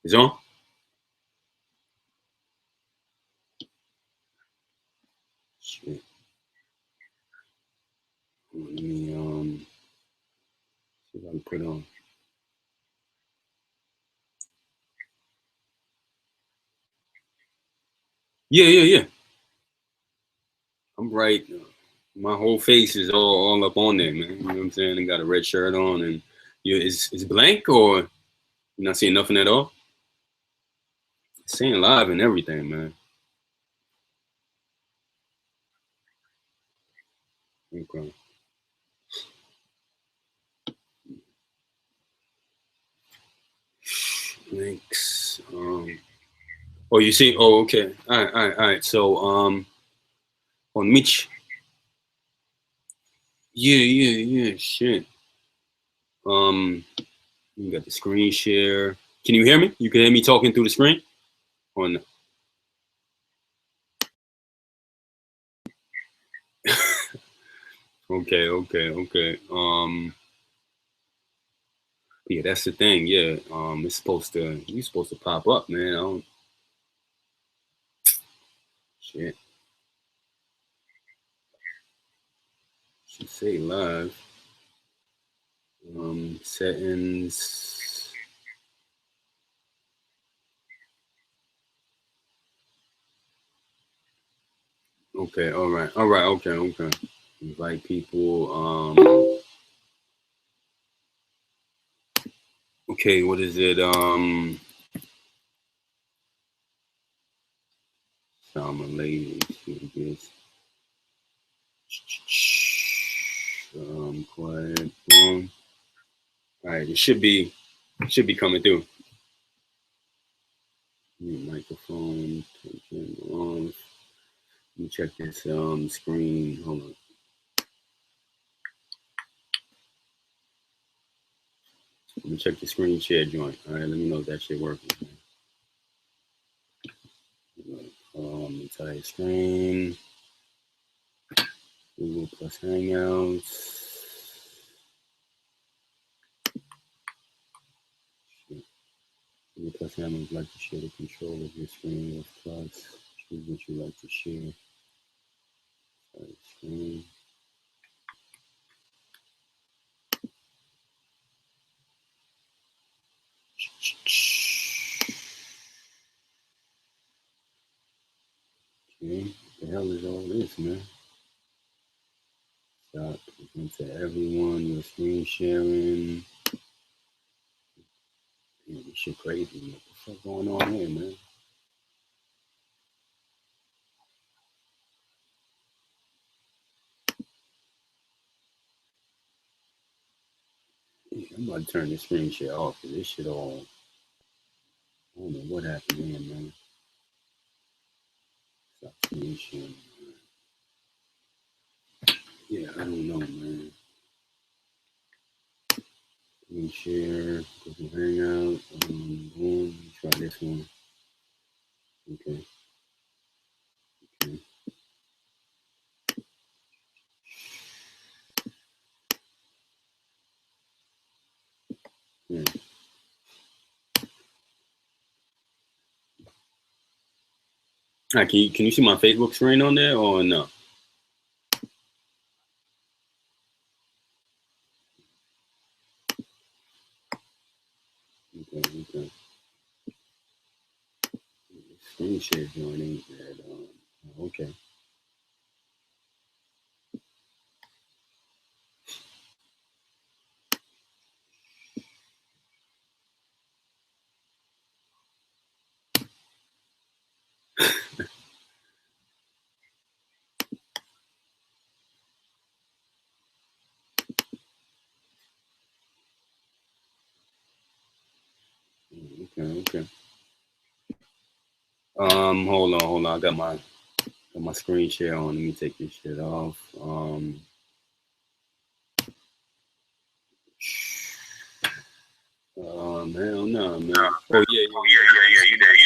It's on? Shit. Let me see if I can put on. Yeah, yeah, yeah. I'm right. My whole face is all up on there, man. You know what I'm saying? I got a red shirt on, and you is blank, or you're not seeing nothing at all? It's saying live and everything, man. Okay. Links. Oh, you see? Oh, okay. All right, all right, all right. So, on Mitch. Yeah, yeah, yeah. Shit. You got the screen share. Can you hear me? You can hear me talking through the screen? On. Okay, okay, okay. Yeah, that's the thing. Yeah. It's supposed to. You supposed to pop up, man. I don't. Shit. Should say live. Settings. Okay. All right. All right. Okay. Okay. Invite people. Okay. What is it? I'm a lady. This. Quiet. Boom. All right. It should be coming through. Microphone. Turn on. Let me check this screen. Hold on. Let me check the screen share joint. All right. Let me know if that shit working. Entire screen. Google plus Hangouts. Google plus Hangouts like to share the control of your screen with plus. Choose what you like to share. Start screen. Okay, what the hell is all this, man? Stop. Present to everyone. Your screen sharing. Man, this shit crazy. What the fuck going on here, man? Yeah, I'm about to turn this screen share off because this shit all. I don't know what happened here, man. Stop screen sharing. Yeah, I don't know, man. Screen share, Google Hangout. Boom. Try this one. Okay. Okay. Yeah. All right, can you see my Facebook screen on there or no? Okay. Okay. Screen share joining. Okay. Okay. Okay. Hold on. I got my screen share on. Let me take this shit off. Hell no, man. Oh yeah. You there.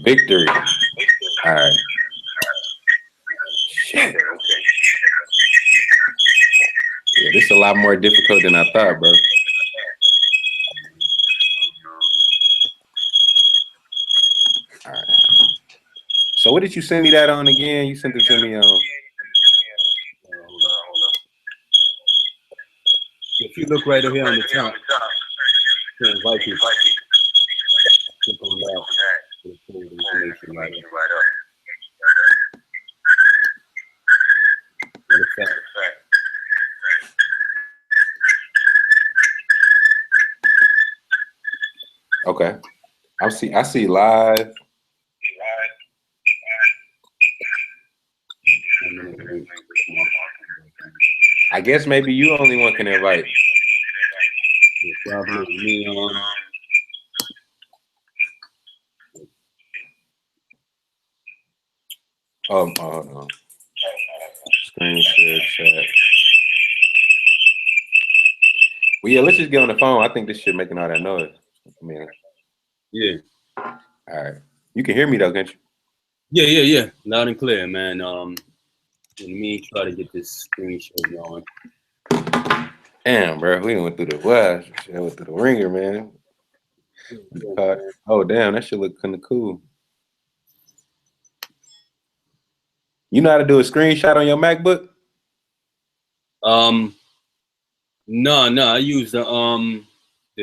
Victory. All right. Shit. Yeah, this is a lot more difficult than I thought, bro. what did you send me that on again? You sent it to me on. Hold on. If you look right over here on the top, you can invite people. Click on that. It'll pull the information right up. Matter of fact. Okay. I see live. I guess maybe you only one can invite. Probably me on. Hold on. Screen share chat. Well, yeah, let's just get on the phone. I think this shit making all that noise. I mean, Yeah. All right. You can hear me though, can't you? Yeah. Loud and clear, man. Let me try to get this screen share going. Damn, bro, we went through the west. I went through the ringer, man. Oh, damn, that shit look kind of cool. You know how to do a screenshot on your MacBook? No, I use the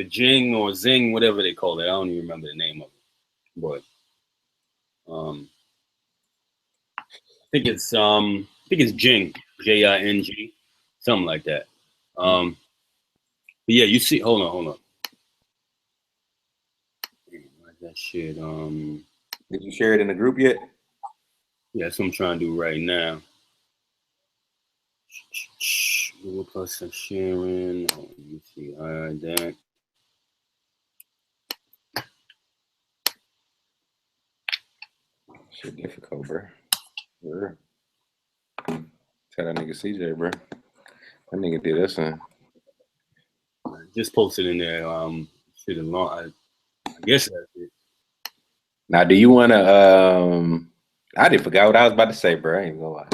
Jing or Zing, whatever they call it. I don't even remember the name of it, but I think it's Jing, Jing, something like that. But yeah, you see. Hold on. Where's that shit? Did you share it in the group yet? Yeah, that's what I'm trying to do right now. Google Plus and sharing. Let me see. All right, that. Shit difficult, bro. Sure. Tell that nigga CJ, bro. That nigga did that son. Just posted in there. Shit long. I guess that's it. Now, do you want to? I didn't forget what I was about to say, bro. I ain't gonna lie.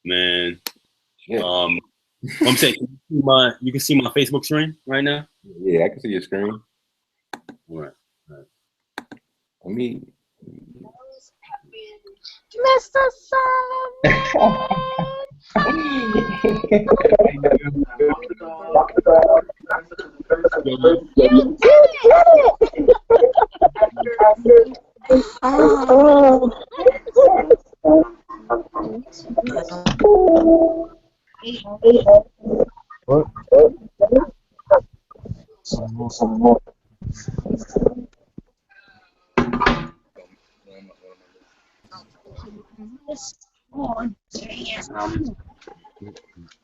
Man. Yeah. I'm saying, you can see my Facebook screen right now. Yeah, I can see your screen. All right. Let me. Mr. Sun. You did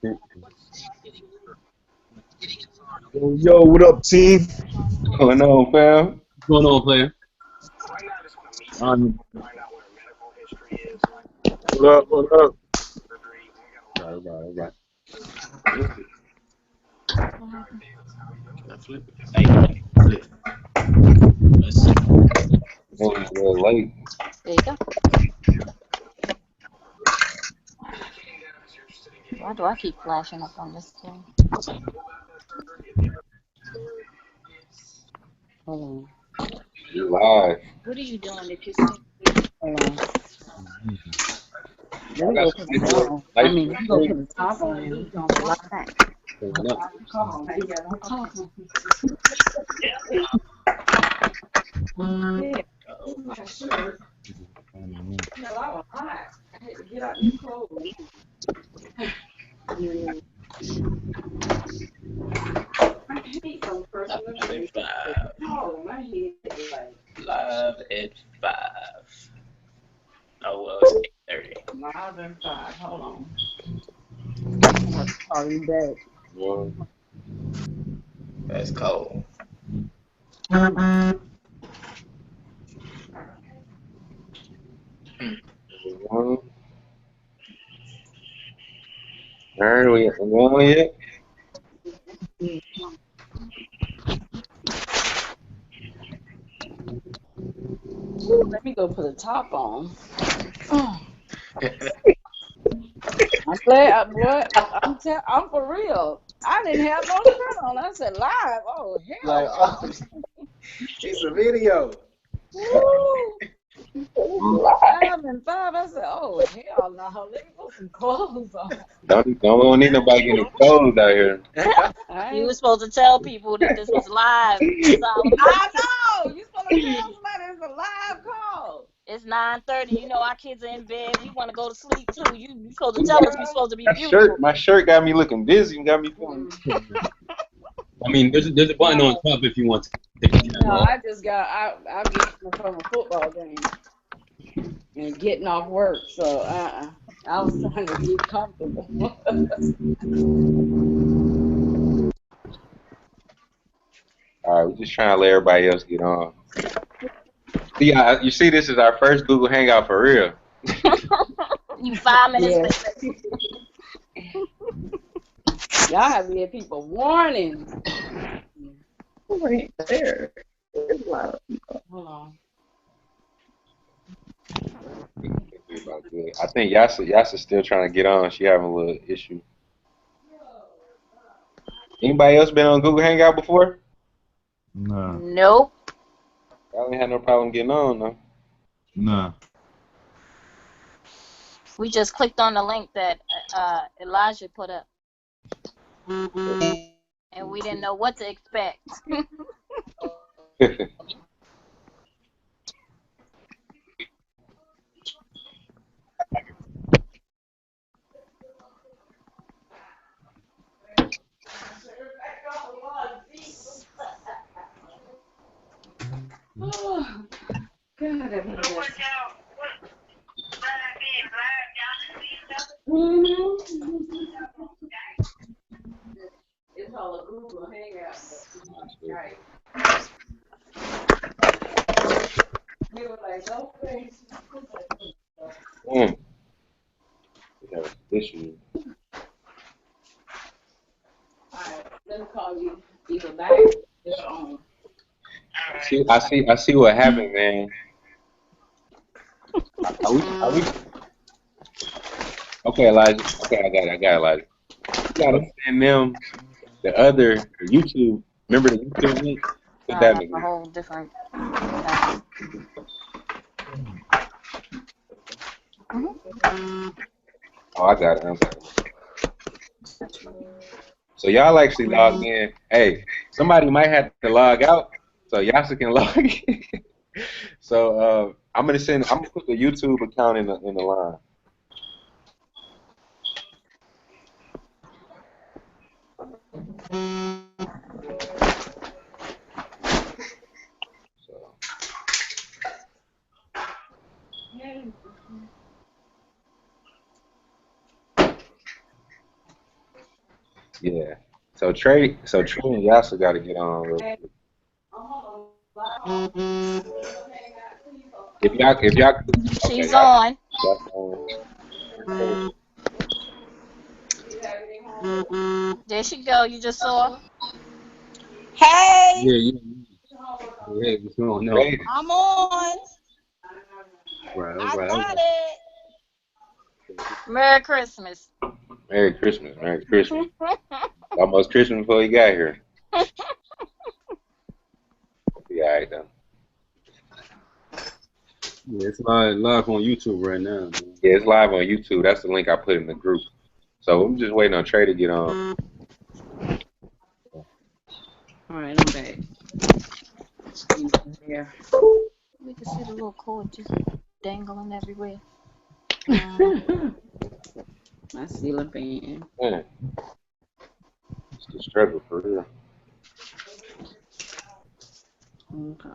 it. Yo, what up, team? What's going on, fam? What's going on, player? What up? All right. A little late. There you go. Why do I keep flashing up on this thing? Hold on. You live. What are you doing if you see? Hold on. Let me go to the bottom. I mean, let me go to the top on and we're going to lock that. Live at 5. Oh, well, it's 8:30. Live and 5. Hold on. I'm going to call you back. That's cold. All right, we going yet? Let me go put a top on. I'm glad, I'm for real. I didn't have no shirt on. I said live. Oh, hell. Like, it's a video. Woo. 5 and 5. I said, oh hell no, let me put some clothes on. Don't need nobody getting exposed out here. You were supposed to tell people that this was live. I know. You supposed to tell somebody it's a live call. It's 9:30. You know our kids are in bed. We want to go to sleep too. You supposed to tell us we're supposed to be beautiful. My shirt got me looking busy and got me feeling. I mean, there's a button on top if you want to take the camera No, off. I just from a football game and getting off work, so I was trying to get comfortable. All right, we're just trying to let everybody else get on. See, you see, this is our first Google Hangout for real. You 5 minutes Yeah. Y'all have to give people warning. Right there. It's loud. Hold on. I think Yasa's still trying to get on. She having a little issue. Anybody else been on Google Hangout before? Nah. Nope. Y'all ain't had no problem getting on, though. Nah. We just clicked on the link that Elijah put up. And we didn't know what to expect. Oh, God, it's all a Google Hangout. Right. We were like, no thanks. We have an issue. Alright, let me call you either back or just on. I see what happened, man. Are we? Okay, Elijah. Okay, I got it, Elijah. You gotta send them the other YouTube. Remember the YouTube link? Put that in A whole different. Oh, I got it. So y'all actually log in. Hey, somebody might have to log out so Yasa can log in. So I'm gonna put the YouTube account in the line. Yeah. So Trey and Yasa got to get on real quick. If y'all, She's on. There she go. You just saw. Hey! Yeah. What's going on? I'm on. Right. I got it. Merry Christmas. Merry Christmas. Almost Christmas before you got here. Be all right, though. Yeah, it's live on YouTube right now, man. Yeah, it's live on YouTube. That's the link I put in the group. So I'm just waiting on Trey to get on. All right, I'm back. Yeah. We can see the little cord just dangling everywhere. My ceiling fan. Man, it's the struggle for real. Okay.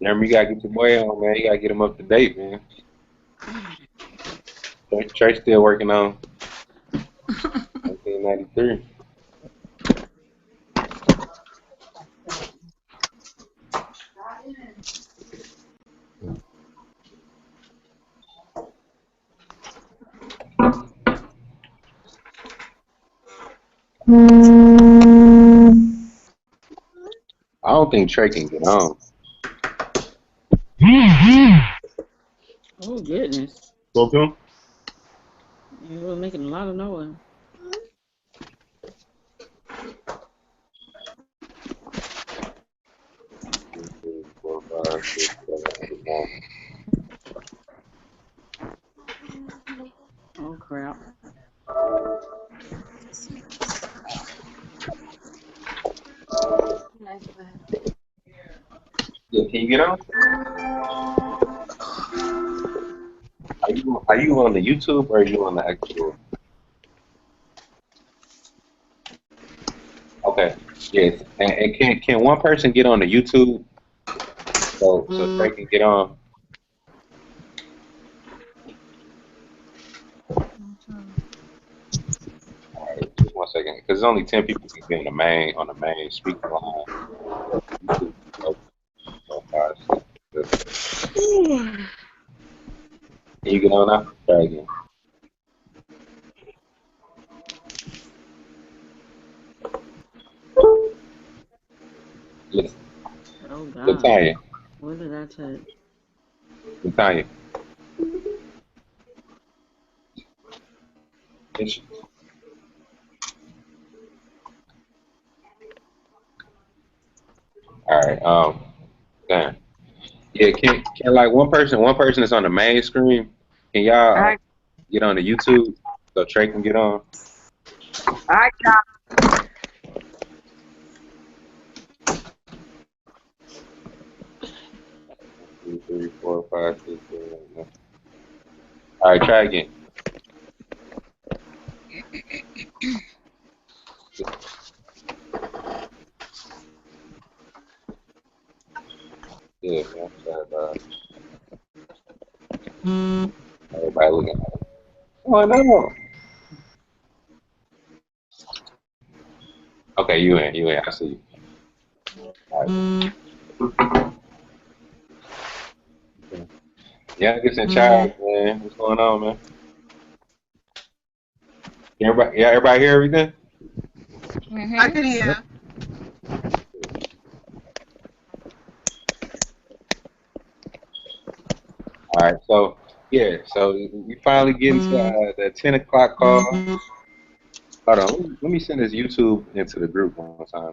Remember, you gotta get your boy on, man. You gotta get him up to date, man. Trey's still working on 1993. I don't think Trey can get on. Oh, goodness. Spoke to him? You were making a lot of noise. Oh crap. Yeah, can you get on? Are you on the YouTube or are you on the actual? Okay. Yes. And can one person get on the YouTube so Trey can get on? All right, just 1 second, because there's only 10 people can get on the main speaker line. YouTube is open. 4, 5, 6, 7. Can you get on now? Try again. Listen, Oh God. Latanya, What did I touch? Latanya. It's- All right. Damn. Yeah. Can like one person is on the main screen. Can y'all I get on the YouTube so Trey can get on? got 2, 3, 4, 5, 6, 7, 8, 9. All right. Try again. Yeah. Man, sorry about it. Everybody looking at it. Oh no. Okay, you in. I see you. All right. Yeah, I guess in charge, man. What's going on, man? Everybody hear everything? I could hear. All right, so yeah, so we finally getting to the 10 o'clock call. Hold on, let me send this YouTube into the group one time.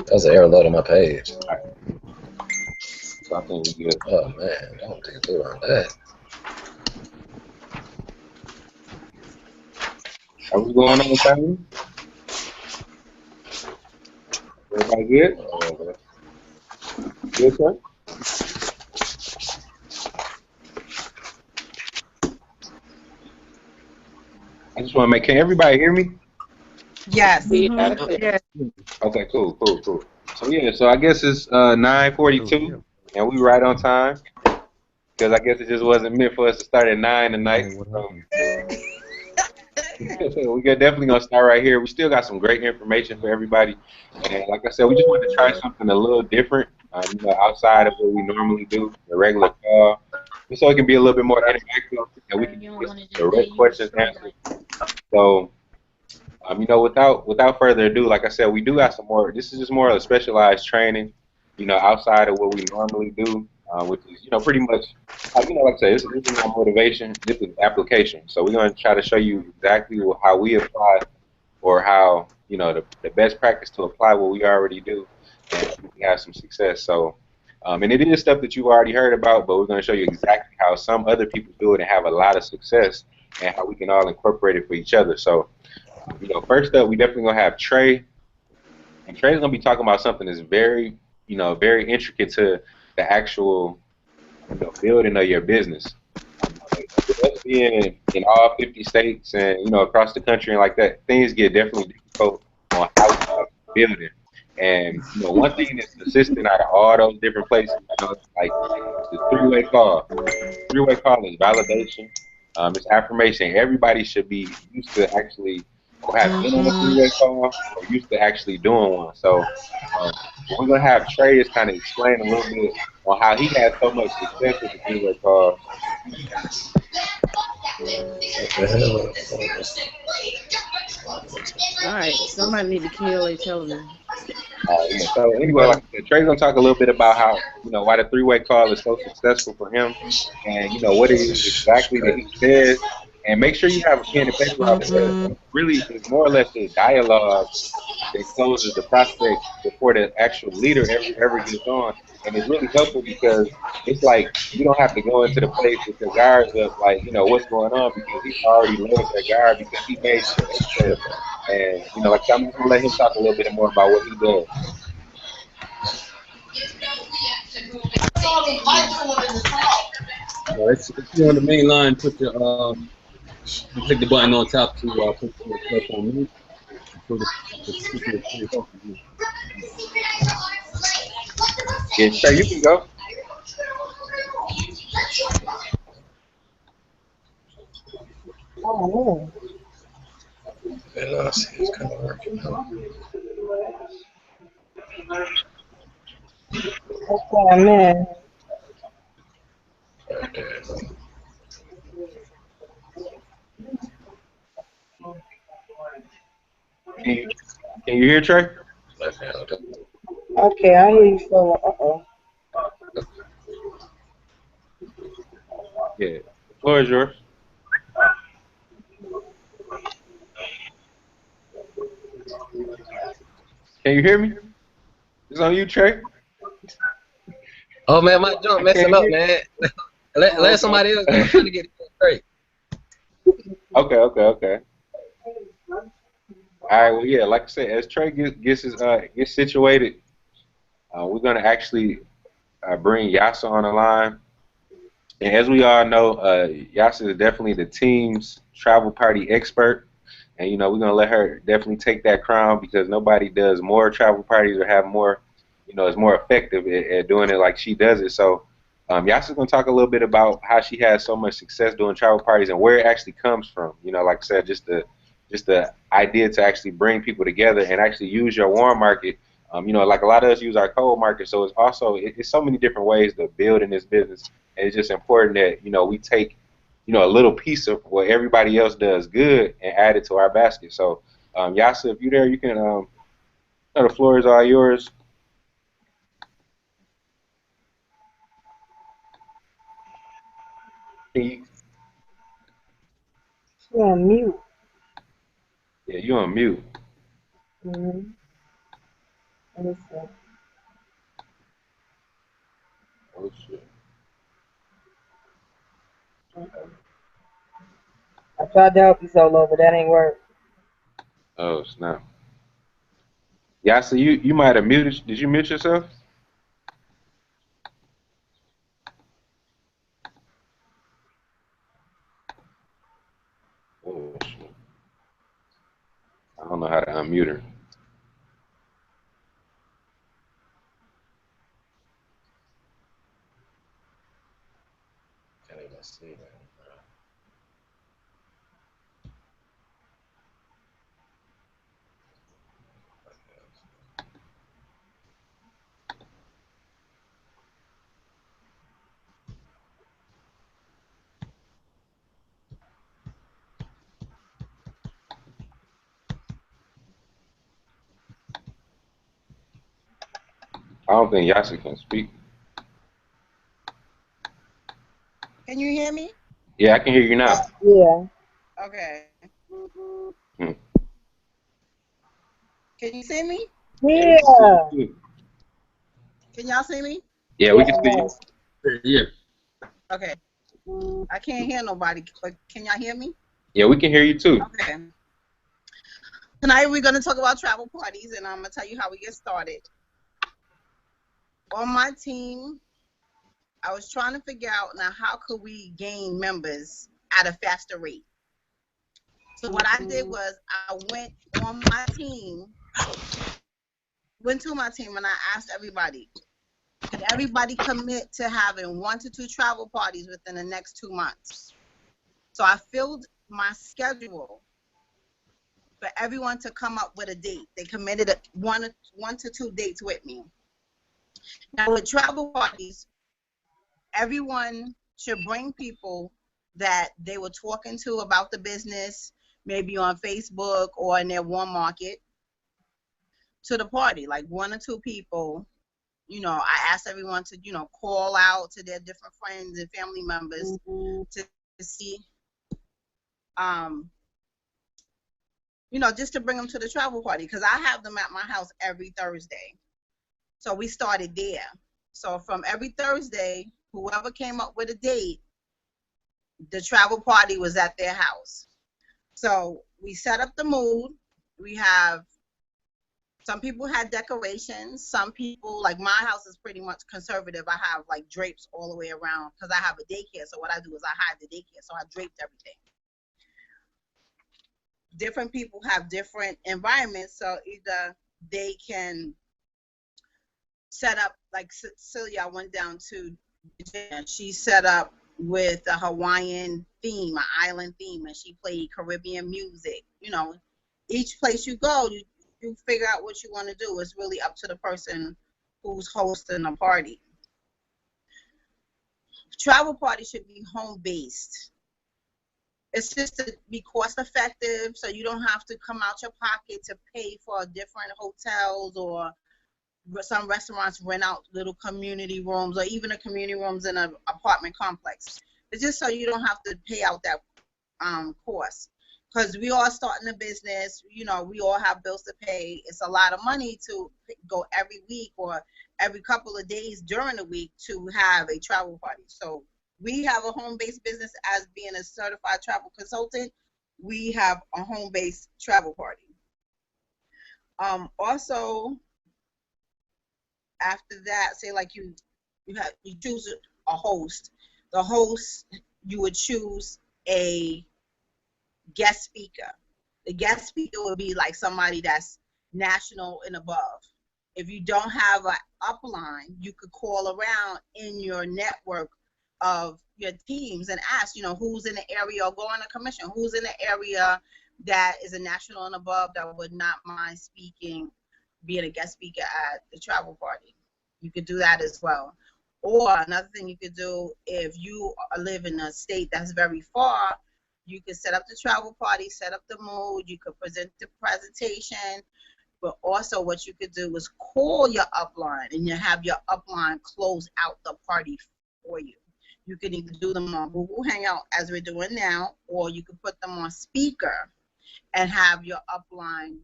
That's an error load on my page. All right, so I think we good. Oh man, I don't think through on that. What's going on, family? Everybody good? Oh, man. Good, sir? I just want to make. Can everybody hear me? Yes. Mhm. Yes. Okay, cool. So yeah, so I guess it's 9:42, and we right on time because I guess it just wasn't meant for us to start at 9 tonight. So we definitely gonna start right here. We still got some great information for everybody, and like I said, we just wanted to try something a little different, outside of what we normally do, the regular call, just so it can be a little bit more interactive, and we can get some direct questions answered. So. Without further ado, like I said, we do got some more. This is just more of a specialized training, outside of what we normally do, which is, pretty much, like I said, this is not motivation. This is application. So we're going to try to show you exactly how we apply, or how, the best practice to apply what we already do, and we can have some success. So, and it is stuff that you've already heard about, but we're going to show you exactly how some other people do it and have a lot of success, and how we can all incorporate it for each other. So. First up, we definitely gonna have Trey, and Trey's gonna be talking about something that's very, very intricate to the actual, building of your business. With us being in all 50 states and across the country and like that, things get definitely difficult on how to build it. And one thing that's consistent out of all those different places, like the three-way call. Three-way call is validation. It's affirmation. Everybody should be used to actually or have been on a three-way call or used to actually doing one. So we're gonna have Trey just kind of explain a little bit on how he had so much success with the three-way calls. What the hell? All right, somebody need to kill their television. Yeah. So anyway, like I said, Trey's gonna talk a little bit about how why the three-way call is so successful for him, and what it is exactly that he says. And make sure you have a pen and paper out because really it's more or less a dialogue that closes the prospect before the actual leader ever gets on, and it's really helpful because it's like you don't have to go into the place with your guards up, like what's going on because he's already lowered their guard because he made sure they safe. And like I said, I'm just gonna let him talk a little bit more about what he does. If you're on the main line, put your you click the button on top to put your cell phone mute. So the speaker is fully off of you. Yeah, Trey, you can go. Oh, And see, it's kind of working out. okay, man. Right there. Can you, can you hear Trey? Left hand. Okay, I hear you, fella. Uh-oh. Yeah, the floor is yours. Can you hear me? It's on you, Trey. Oh man, my jump I messing can't up, hear. man. Oh, Let okay. somebody else go. I'm trying to get it straight. Okay. All right. Well, yeah. Like I said, as Trey gets situated, we're gonna actually bring Yasa on the line. And as we all know, Yasa is definitely the team's travel party expert. And we're gonna let her definitely take that crown because nobody does more travel parties or have more, is more effective at doing it like she does it. So, Yasa's gonna talk a little bit about how she has so much success doing travel parties and where it actually comes from. Like I said, just the idea to actually bring people together and actually use your warm market. Like a lot of us use our cold market, so it's so many different ways to build in this business, and it's just important that we take a little piece of what everybody else does good and add it to our basket. So, Yasa, if you're there, you can. The floor is all yours. Can you, She on mute. yeah, you on mute. Mm-hmm. Let me see. Oh shit. Okay. I tried to help you solo, but that ain't work. Oh snap. Yasa, you might have muted. Did you mute yourself? Oh shit. I don't know how to unmute her. Can't even see, man. I don't think Yasa can speak. Can you hear me? Yeah, I can hear you now. Yeah. Okay. Hmm. Can you see me? Yeah, we can see Yeah. you too. Can y'all see me? Yeah, we can see you. Yes. Yeah. Okay. I can't hear nobody, but can y'all hear me? Yeah, we can hear you too. Okay. Tonight we're going to talk about travel parties, and I'm going to tell you how we get started. On my team, I was trying to figure out now how could we gain members at a faster rate. So what I did was I went to my team, and I asked everybody, could everybody commit to having 1 to 2 travel parties within the next 2 months? So I filled my schedule for everyone to come up with a date. They committed one to two dates with me. Now with travel parties, everyone should bring people that they were talking to about the business, maybe on Facebook or in their warm market, to the party, like one or two people. You know, I asked everyone to, you know, call out to their different friends and family members to see, you know, just to bring them to the travel party, because I have them at my house every Thursday. So we started there. So from every Thursday, whoever came up with a date, the travel party was at their house. So we set up the mood. We have, some people had decorations. Some people, like my house is pretty much conservative. I have like drapes all the way around because I have a daycare. So what I do is I hide the daycare. So I draped everything. Different people have different environments. So either they can set up, like Celia, I went down to Virginia. She set up with a Hawaiian theme, an island theme, and she played Caribbean music. You know, each place you go, you figure out what you want to do. It's really up to the person who's hosting a party. Travel party should be home-based. It's just to be cost-effective, so you don't have to come out your pocket to pay for different hotels, or some restaurants rent out little community rooms, or even the community rooms in an apartment complex. It's just so you don't have to pay out that cost. Because we all starting a business, you know, we all have bills to pay. It's a lot of money to go every week or every couple of days during the week to have a travel party. So we have a home-based business. As being a certified travel consultant, we have a home-based travel party. Also, after that, say like you choose a host. The host, you would choose a guest speaker. The guest speaker would be like somebody that's national and above. If you don't have an upline, you could call around in your network of your teams and ask, you know, who's in the area, or go on a commission, who's in the area that is a national and above that would not mind speaking, being a guest speaker at the travel party. You could do that as well. Or another thing you could do, if you live in a state that's very far, you could set up the travel party, set up the mood, you could present the presentation, but also what you could do is call your upline and you have your upline close out the party for you. You can either do them on Google Hangout as we're doing now, or you can put them on speaker and have your upline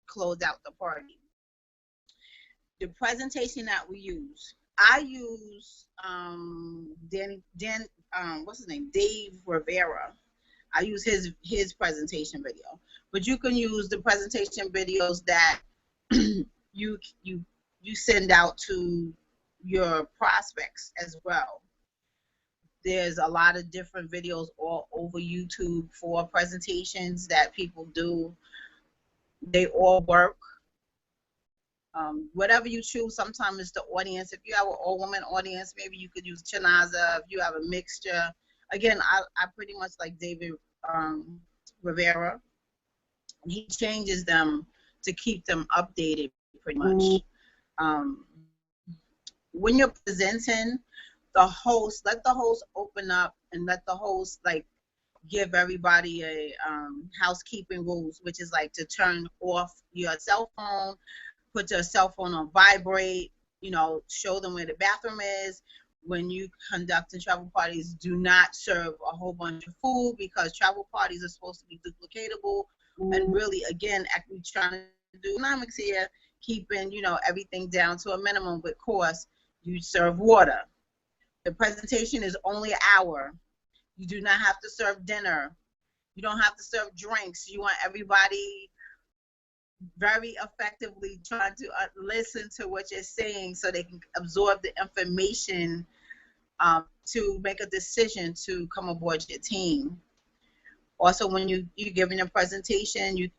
close out the party. The presentation that we use, I use what's his name, Dave Rivera. I use his presentation video, but you can use the presentation videos that you send out to your prospects as well. There's a lot of different videos all over YouTube for presentations that people do. They all work. Whatever you choose, sometimes it's the audience. If you have an all-woman audience, maybe you could use Chinaza. If you have a mixture, again, I pretty much like David Rivera. He changes them to keep them updated pretty much. When you're presenting, let the host open up and let the host like give everybody a housekeeping rules, which is like to turn off your cell phone, put your cell phone on vibrate, you know, show them where the bathroom is. When you conduct travel parties, do not serve a whole bunch of food, because travel parties are supposed to be duplicatable. And really, again, we're trying to do economics here, keeping, you know, everything down to a minimum. But of course, you serve water. The presentation is only an hour. You do not have to serve dinner. You don't have to serve drinks. You want everybody very effectively trying to listen to what you're saying so they can absorb the information to make a decision to come aboard your team. Also, when you're giving a presentation, you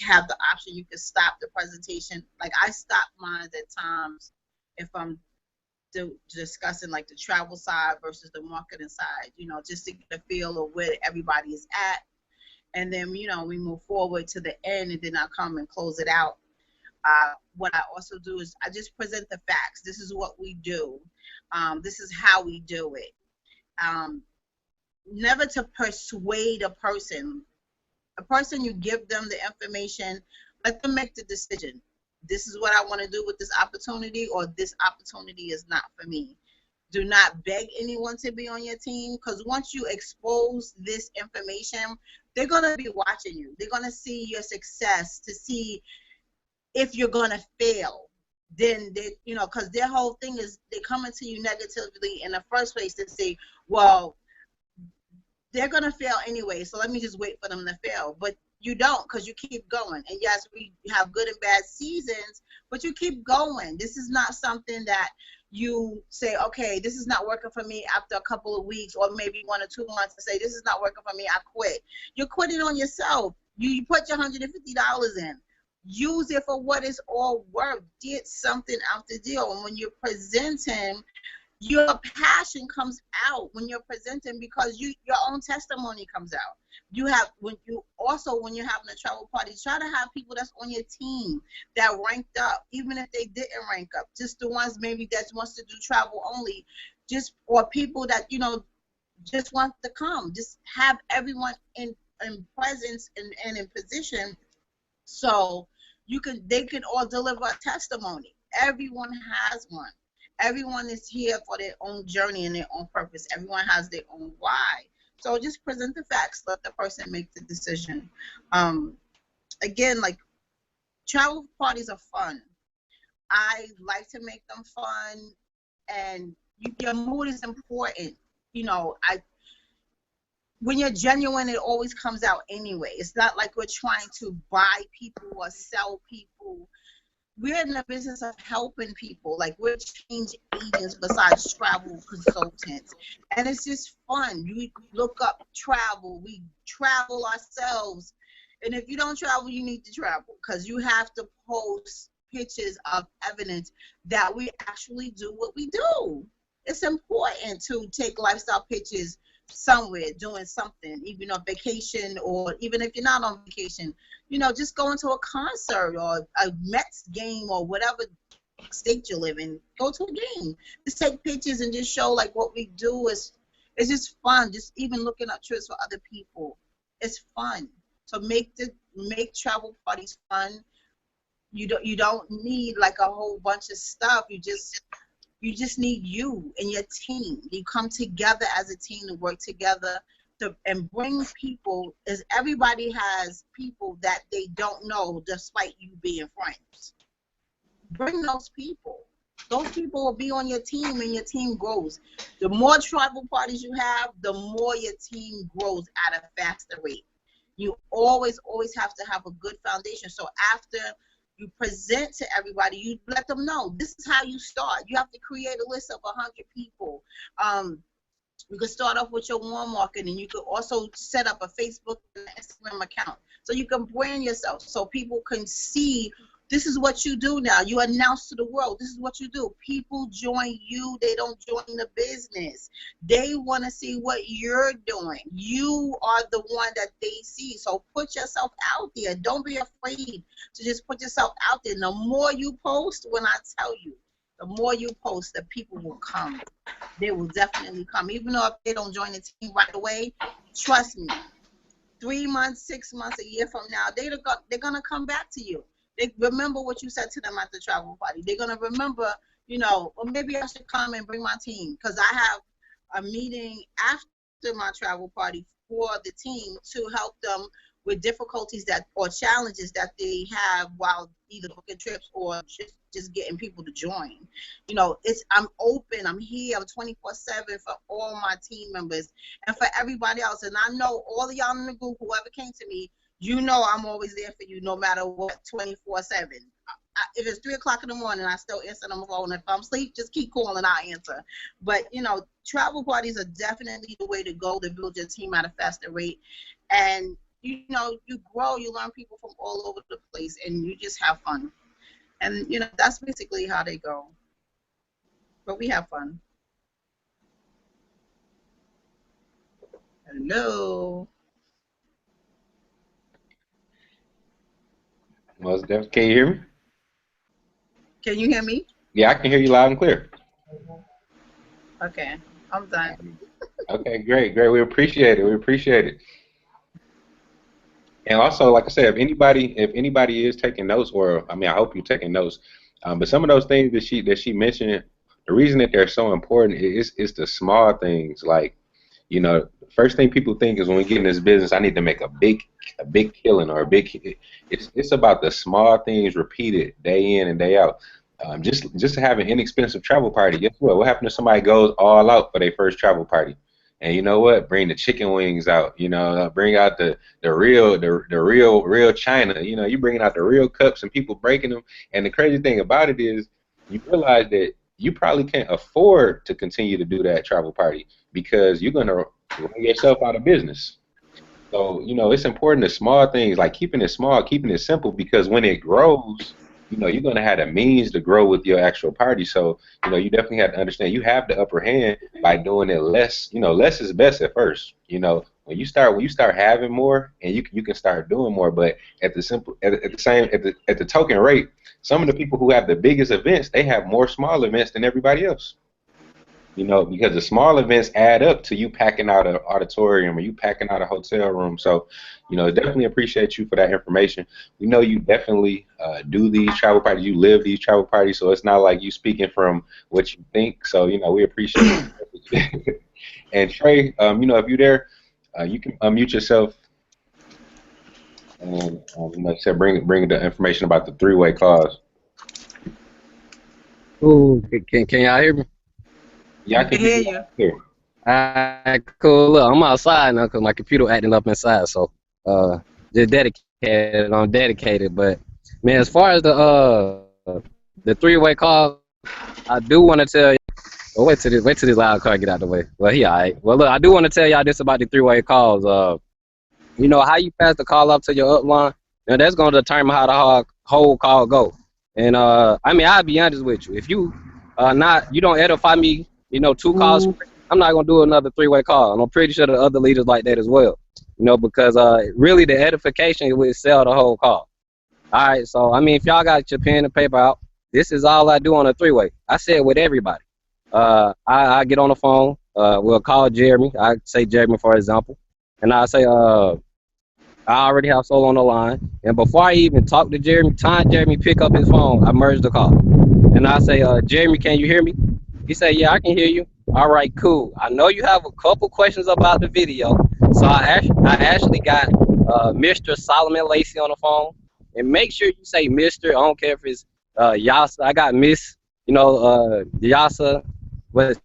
have the option, you can stop the presentation. Like I stop mine at times if I'm discussing like the travel side versus the marketing side, you know, just to get a feel of where everybody is at. and then we move forward to the end, and then I come and close it out. What I also do is I just present the facts. This is what we do. This is how we do it. Never to persuade a person. A person, you give them the information, let them make the decision. This is what I want to do with this opportunity, or this opportunity is not for me. Do not beg anyone to be on your team, because once you expose this information, they're going to be watching you. They're going to see your success to see if you're going to fail. Then they, because their whole thing is they coming to you negatively in the first place to say, well, they're going to fail anyway, so let me just wait for them to fail. But you don't, because you keep going. And yes, we have good and bad seasons, but you keep going. This is not something that you say, okay, this is not working for me after a couple of weeks or maybe 1 or 2 months, to say, this is not working for me, I quit. You're quitting on yourself. You put your $150 in. Use it for what it's all worth. Get something out the deal. And when you're presenting, your passion comes out when you're presenting, because your own testimony comes out. When you're having a travel party, try to have people that's on your team that ranked up, even if they didn't rank up, just the ones maybe that wants to do travel only, or people that just want to come. Just have everyone in presence and in position, so they can all deliver a testimony. Everyone has one. Everyone is here for their own journey and their own purpose. Everyone has their own why. So just present the facts. Let the person make the decision. Again, like, travel parties are fun. I like to make them fun, and your mood is important. When you're genuine, it always comes out anyway. It's not like we're trying to buy people or sell people. We're in the business of helping people. Like, we're change agents besides travel consultants. And it's just fun. You look up travel. We travel ourselves. And if you don't travel, you need to travel, because you have to post pictures of evidence that we actually do what we do. It's important to take lifestyle pictures somewhere doing something, even on vacation, or even if you're not on vacation, just going to a concert or a Mets game or whatever state you live in. Go to a game. Just take pictures and just show, like, what we do is, it's just fun. Just even looking up trips for other people, it's fun. So make travel parties fun. You don't need like a whole bunch of stuff. You just need you and your team. You come together as a team to work together and bring people, as everybody has people that they don't know despite you being friends. Bring those people. Those people will be on your team, and your team grows. The more travel parties you have, the more your team grows at a faster rate. You always have to have a good foundation. So after you present to everybody, you let them know this is how you start. You have to create a list of 100 people. You could start off with your warm market, and you could also set up a Facebook and Instagram account, so you can brand yourself, so people can see this is what you do now. You announce to the world, this is what you do. People join you. They don't join the business. They want to see what you're doing. You are the one that they see. So put yourself out there. Don't be afraid to just put yourself out there. The more you post, when I tell you, the more you post, the people will come. They will definitely come. Even though if they don't join the team right away, trust me, 3 months, 6 months, a year from now, they're going to come back to you. They remember what you said to them at the travel party. They're going to remember, or maybe I should come and bring my team, because I have a meeting after my travel party for the team to help them with difficulties or challenges that they have while either booking trips or just getting people to join. I'm open. I'm here. I'm 24/7 for all my team members and for everybody else. And I know all of y'all in the group, whoever came to me, I'm always there for you no matter what, 24/7. If it's 3 o'clock in the morning, I still answer on the phone. If I'm asleep, just keep calling, I'll answer. But, travel parties are definitely the way to go to build your team at a faster rate. And, you grow, you learn people from all over the place, and you just have fun. And, that's basically how they go. But we have fun. Hello. Most definitely. Can you hear me? Can you hear me? Yeah, I can hear you loud and clear. Okay, I'm done. Okay, great, great. We appreciate it. We appreciate it. And also, like I said, if anybody is taking notes, or I mean, I hope you're taking notes. But some of those things that she mentioned, the reason that they're so important is the small things. Like, first thing people think is when we get in this business, I need to make a big killing or a big. It's about the small things repeated day in and day out. Just to have an inexpensive travel party. Guess what? What happens if somebody goes all out for their first travel party? And you know what? Bring the chicken wings out. Bring out the real china. You bringing out the real cups and people breaking them. And the crazy thing about it is, you realize that you probably can't afford to continue to do that travel party because you're gonna run yourself out of business. So, it's important, the small things, like keeping it small, keeping it simple, because when it grows, you're going to have the means to grow with your actual party. So, you definitely have to understand you have the upper hand by doing it less. Less is best at first. When you start having more, and you can start doing more, but at the token rate, some of the people who have the biggest events, they have more small events than everybody else. Because the small events add up to you packing out an auditorium or you packing out a hotel room. So, definitely appreciate you for that information. We know you definitely do these travel parties. You live these travel parties, so it's not like you speaking from what you think. So, we appreciate it. And Trey, if you're there, you can unmute yourself and, like I said, bring the information about the three-way calls. Ooh, can y'all hear me? Yeah, I I can can hear hear you. you. Clear. Alright, cool. Look, I'm outside now because my computer acting up inside, so just dedicated. I'm dedicated, but man, as far as the three-way call, I do want to tell you. Oh, wait till this loud car get out the way. Well, he alright. Well, look, I do want to tell y'all this about the three-way calls. How you pass the call up to your upline, that's gonna determine how the whole call go. And I mean, I'll be honest with you. If you don't edify me, two calls, I'm not gonna do another three-way call. And I'm pretty sure the other leaders like that as well. Because really the edification will sell the whole call. All right, so I mean, if y'all got your pen and paper out, this is all I do on a three-way. I say it with everybody. I get on the phone. We'll call Jeremy. I say Jeremy for example, and I say, I already have Solo on the line, and before I even talk to Jeremy, time Jeremy pick up his phone, I merge the call, and I say, Jeremy, can you hear me? He say, yeah, I can hear you. All right, cool. I know you have a couple questions about the video, so I actually got Mr. Solomon Lacey on the phone, and make sure you say Mr. I don't care if it's Yasa. I got Miss, Yasa, what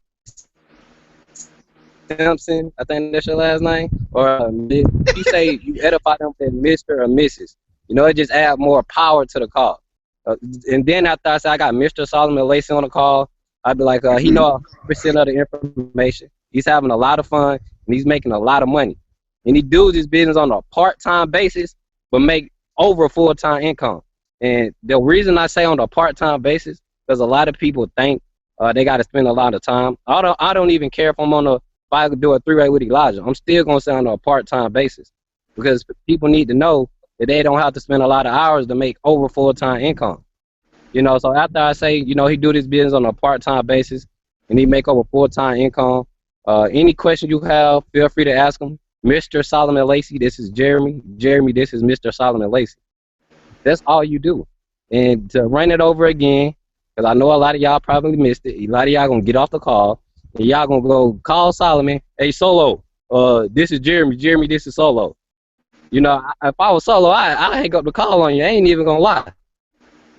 Simpson, I think that's your last name, or you say you edify them with Mr. or Mrs. It just add more power to the call. And then after I say I got Mr. Solomon Lacey on the call, I'd be like, he know 100% of the information. He's having a lot of fun and he's making a lot of money. And he does his business on a part-time basis, but make over full-time income. And the reason I say on a part-time basis, because a lot of people think they got to spend a lot of time. I don't even care if I could do a three-way with Elijah. I'm still gonna say on a part-time basis because people need to know that they don't have to spend a lot of hours to make over full-time income. So after I say, he do this business on a part-time basis and he make over full-time income, any question you have, feel free to ask him. Mr. Solomon Lacey, this is Jeremy. Jeremy, this is Mr. Solomon Lacey. That's all you do. And to run it over again, because I know a lot of y'all probably missed it. A lot of y'all gonna get off the call. And y'all gonna go call Solomon. Hey, Solo, this is Jeremy. Jeremy, this is Solo. If I was Solo, I hang up the call on you. I ain't even gonna lie.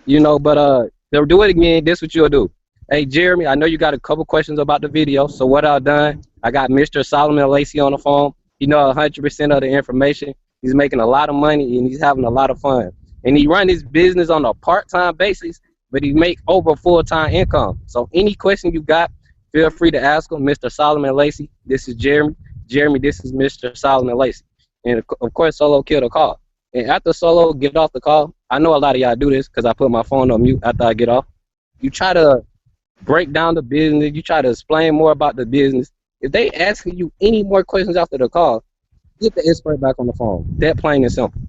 But they'll do it again. This what you'll do. Hey, Jeremy, I know you got a couple questions about the video. So what I've done, I got Mr. Solomon Lacey on the phone. He know 100% of the information. He's making a lot of money and he's having a lot of fun. And he run his business on a part-time basis, but he make over full-time income. So any question you got, feel free to ask him. Mr. Solomon Lacey, this is Jeremy. Jeremy, this is Mr. Solomon Lacey. And of course, Solo killed a call. And after Solo get off the call, I know a lot of y'all do this because I put my phone on mute after I get off. You try to break down the business. You try to explain more about the business. If they asking you any more questions after the call, get the expert back on the phone. That plain and simple.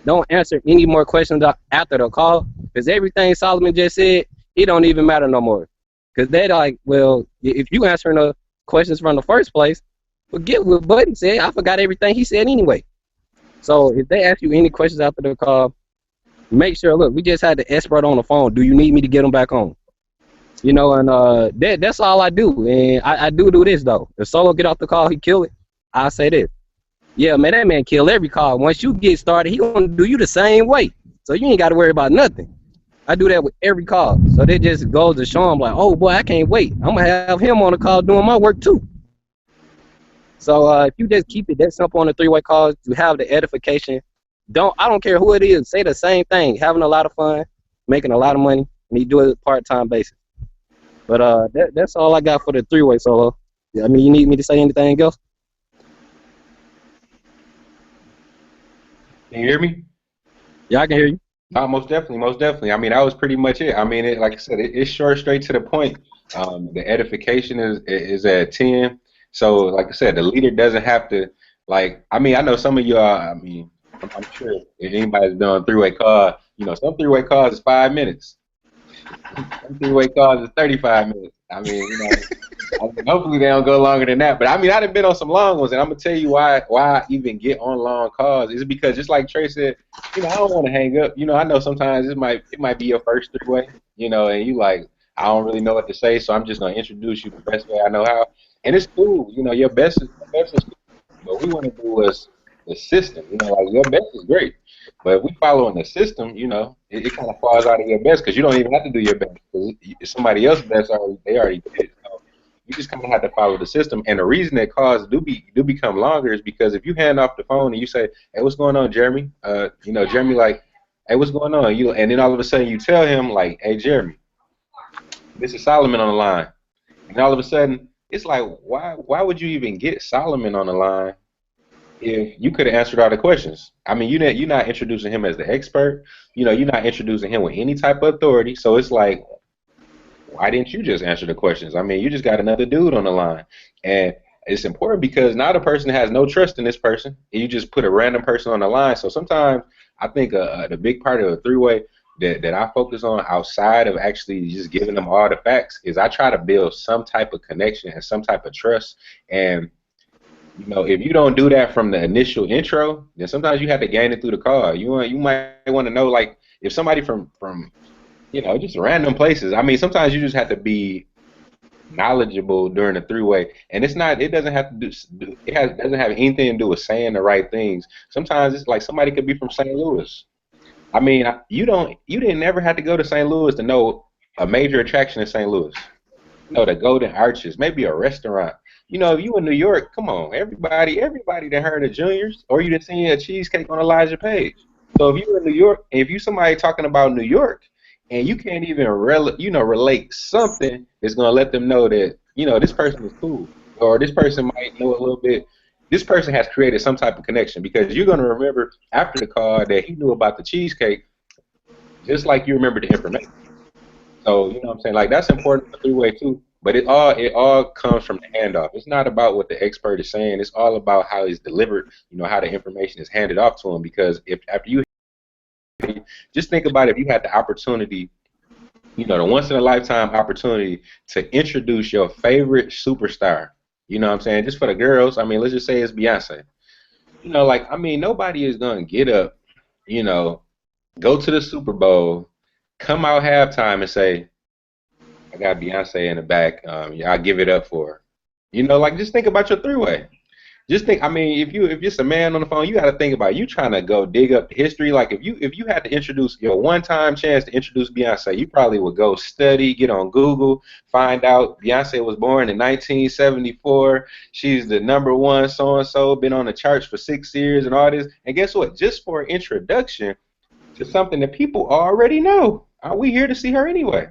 don't answer any more questions after the call, because everything Solomon just said, it don't even matter no more. Because they're like, well, if you answering the questions from the first place, forget what Buddy said. I forgot everything he said anyway. So if they ask you any questions after the call, make sure, look, we just had the expert on the phone. Do you need me to get him back on? You know, and that's all I do. And I do this, though. If Solo get off the call, he kill it. I say this. Yeah, man, that man kill every call. Once you get started, he gonna do you the same way. So you ain't got to worry about nothing. I do that with every call. So that just goes to show him like, oh boy, I can't wait. I'm gonna have him on the call doing my work too. So if you just keep it that simple on the three-way calls, you have the edification. I don't care who it is, say the same thing. Having a lot of fun, making a lot of money, and you do it part-time basis. But that's all I got for the three-way Solo. I mean, you need me to say anything else? Can you hear me? Yeah, I can hear you. Most definitely, most definitely. I mean, that was pretty much it. I mean, like I said, it's short, straight to the point. The edification is at 10. So, like I said, the leader doesn't have to, like, I mean, I know some of y'all, I mean, I'm sure if anybody's done three-way call, you know, some three-way calls is 5 minutes. Some three-way calls is 35 minutes. I mean, you know, hopefully they don't go longer than that. But I mean, I done been on some long ones, and I'm gonna tell you why I even get on long calls is because just like Trey said, you know, I don't want to hang up. You know, I know sometimes it might be your first three-way, you know, and you like, I don't really know what to say, so I'm just gonna introduce you the best way I know how, and it's cool. You know, your best is cool. What we want to do is the system. You know, like your best is great, but if we following the system, you know, it kind of falls out of your best because you don't even have to do your best because somebody else's best they already did. So you just kind of have to follow the system. And the reason that calls do become longer is because if you hand off the phone and you say, "Hey, what's going on, Jeremy?" You know, Jeremy like, "Hey, what's going on?" And then all of a sudden you tell him like, "Hey, Jeremy, this is Solomon on the line," and all of a sudden it's like, why would you even get Solomon on the line if you could have answered all the questions? I mean, you're not introducing him as the expert. You know, you're not introducing him with any type of authority. So it's like, why didn't you just answer the questions? I mean, you just got another dude on the line. And it's important because now the person has no trust in this person. And you just put a random person on the line. So sometimes I think the big part of a three-way that I focus on outside of actually just giving them all the facts is I try to build some type of connection and some type of trust. And you know, if you don't do that from the initial intro, then sometimes you have to gain it through the call. You might want to know, like, if somebody from you know, just random places. I mean, sometimes you just have to be knowledgeable during a three-way, and it doesn't have to doesn't have anything to do with saying the right things. Sometimes it's like somebody could be from St. Louis. I mean, you didn't never have to go to St. Louis to know a major attraction in St. Louis. You know, the Golden Arches, maybe a restaurant. You know, if you in New York, come on, everybody that heard of Juniors, or you just seen a cheesecake on Elijah Page. So if you in New York, if you somebody talking about New York, and you can't even relate something that's gonna let them know that, you know, this person is cool, or this person might know a little bit. This person has created some type of connection because you're gonna remember after the call that he knew about the cheesecake, just like you remember the information. So, you know what I'm saying? Like, that's important for three-way too. But it all comes from the handoff. It's not about what the expert is saying. It's all about how it's delivered, you know, how the information is handed off to him. Because if after you just think about if you had the opportunity, you know, the once-in-a-lifetime opportunity to introduce your favorite superstar, you know what I'm saying? Just for the girls, I mean, let's just say it's Beyonce. You know, like, I mean, nobody is going to get up, you know, go to the Super Bowl, come out halftime and say, I got Beyonce in the back. Yeah, I give it up for her. You know, like, just think about your three-way. Just think. I mean, if you're a man on the phone, you got to think about you trying to go dig up the history. Like, if you had to introduce your one-time chance to introduce Beyonce, you probably would go study, get on Google, find out Beyonce was born in 1974. She's the #1 so-and-so, been on the charts for 6 years and all this. And guess what? Just for an introduction to something that people already know, we here to see her anyway.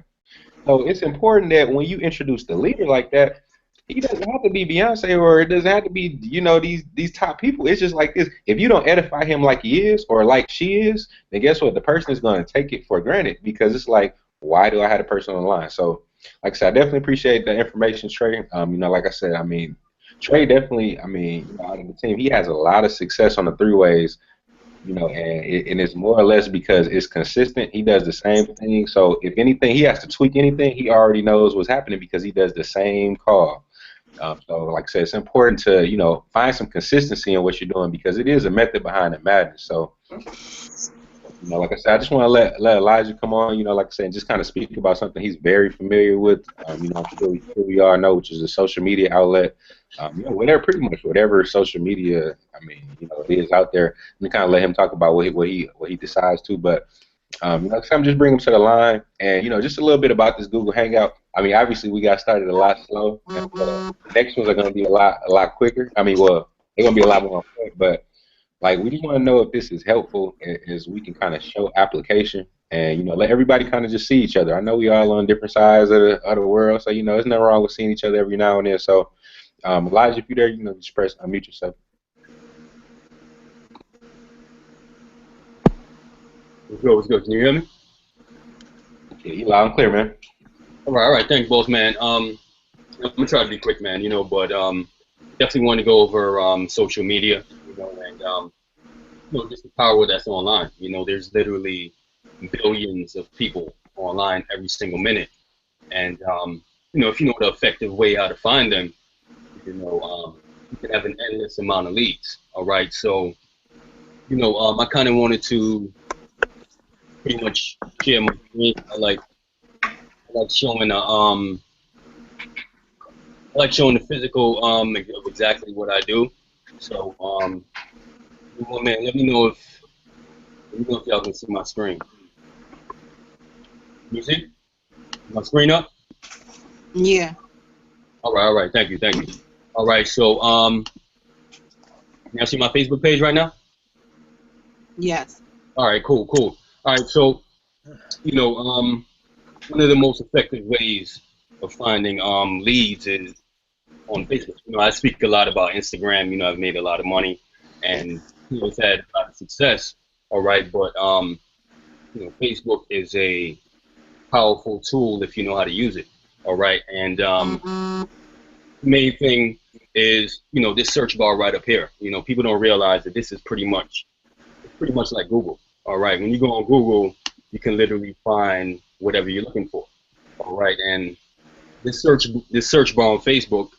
So it's important that when you introduce the leader like that, he doesn't have to be Beyonce or it doesn't have to be, you know, these top people. It's just like this. If you don't edify him like he is or like she is, then guess what? The person is going to take it for granted because it's like, why do I have a person on the line? So, like I said, I definitely appreciate the information, Trey. You know, like I said, I mean, Trey definitely, I mean, you know, out of the team, he has a lot of success on the three-ways. you know, and it's more or less because it's consistent. He does the same thing. So if anything, he has to tweak anything, he already knows what's happening because he does the same call. So like I said, it's important to, you know, find some consistency in what you're doing because it is a method behind the madness. So, you know, like I said, I just want to let Elijah come on, you know, like I said, and just kind of speak about something he's very familiar with. You know, I'm sure we all know, which is a social media outlet. You know, whatever, pretty much whatever social media, I mean, you know, it is out there. Let me kind of let him talk about what he decides to. But you know, so I'm just bringing him to the line, and you know, just a little bit about this Google Hangout. I mean, obviously we got started a lot slow. And, the next ones are going to be a lot quicker. I mean, well, they're going to be a lot more quick, but like we just want to know if this is helpful as we can kind of show application and you know let everybody kind of just see each other. I know we all on different sides of the world, so you know there's nothing wrong with seeing each other every now and then. So Elijah, if you're there, you know just press unmute yourself. What's good? What's good? Can you hear me? Yeah, you loud and clear, man. All right. Thanks, boss man. I'm gonna try to be quick, man. You know, but definitely want to go over social media. You know, and you know, just the power that's online. You know, there's literally billions of people online every single minute, and you know, if you know the effective way how to find them, you know, you can have an endless amount of leads. All right, so you know, I kind of wanted to pretty much share my screen. I like showing I like showing the physical of exactly what I do. So well, man, let me know if y'all can see my screen. You see my screen up? Yeah. All right. Thank you. All right, so y'all see my Facebook page right now? Yes. All right, cool. All right, so you know, one of the most effective ways of finding leads is on Facebook. You know, I speak a lot about Instagram. You know, I've made a lot of money, and you know, it's had a lot of success. All right, but you know, Facebook is a powerful tool if you know how to use it. All right, and the main thing is you know this search bar right up here. You know, people don't realize that this is pretty much like Google. All right, when you go on Google, you can literally find whatever you're looking for. All right, and this search bar on Facebook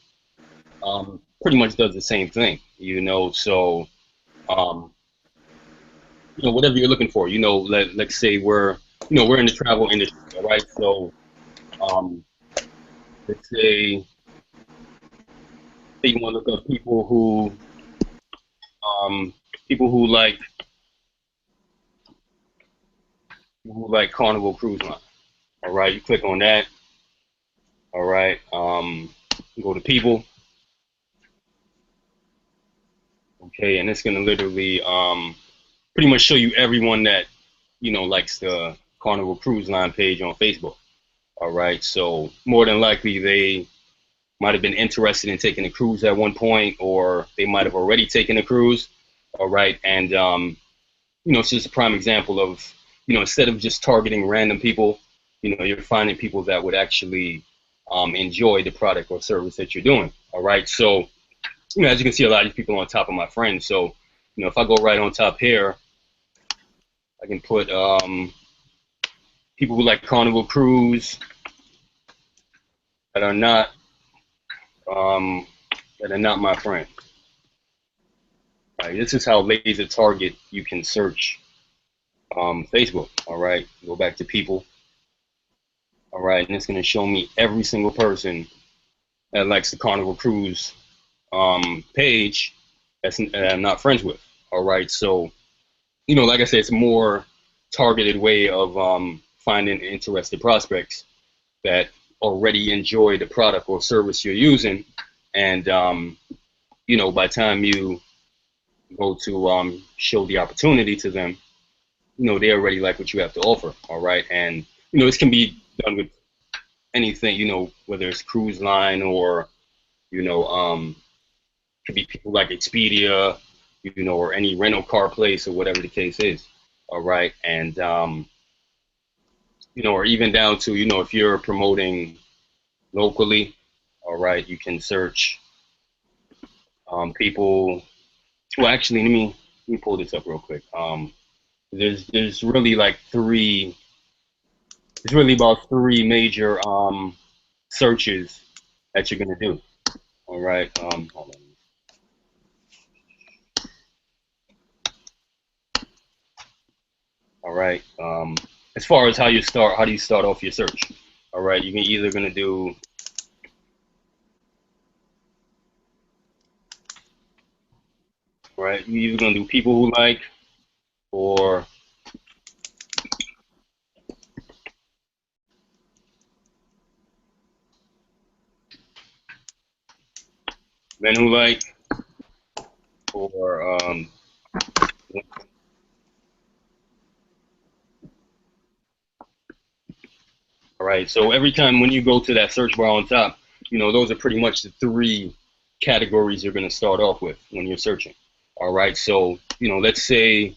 pretty much does the same thing. You know, so you know whatever you're looking for. You know, let's say we're in the travel industry. All right, so let's say you want to look up people who like Carnival Cruise Line. All right, you click on that. All right, go to people. Okay, and it's gonna literally pretty much show you everyone that you know likes the Carnival Cruise Line page on Facebook. All right, so more than likely they might have been interested in taking a cruise at one point, or they might have already taken a cruise. All right, and you know it's just a prime example of you know instead of just targeting random people, you know you're finding people that would actually enjoy the product or service that you're doing. All right, so you know as you can see, a lot of these people on top of my friends. So you know if I go right on top here, I can put people who like Carnival Cruise that are not um, my friend. Right, this is how laser target you can search Facebook. All right, go back to people. All right, and it's going to show me every single person that likes the Carnival Cruise page that I'm not friends with. All right, so you know, like I said, it's a more targeted way of finding interested prospects that already enjoy the product or service you're using, and you know, by the time you go to show the opportunity to them, you know, they already like what you have to offer. All right, and you know, this can be done with anything, you know, whether it's cruise line or you know, could be people like Expedia, you know, or any rental car place or whatever the case is. All right, and you know, or even down to you know, if you're promoting locally, all right, you can search people. Well, actually, me pull this up real quick. There's really like three. There's really about three major searches that you're gonna do. All right. Hold on. All right. As far as how do you start off your search? All right. You're either gonna do. Right. You're either gonna do people who like, or men who like, or all right. So every time when you go to that search bar on top, those are pretty much the three categories you're going to start off with when you're searching. All right. So, let's say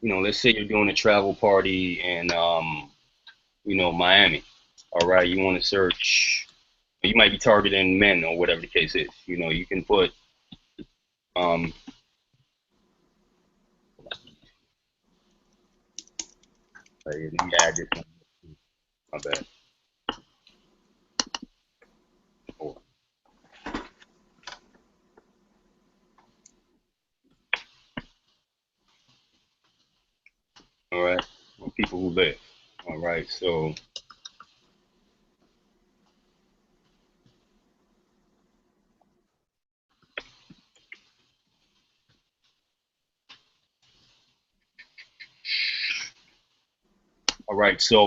you're doing a travel party in, Miami. All right. You want to search, you might be targeting men or whatever the case is. You can put, let me add this one. My bad. All right, people who live. All right, so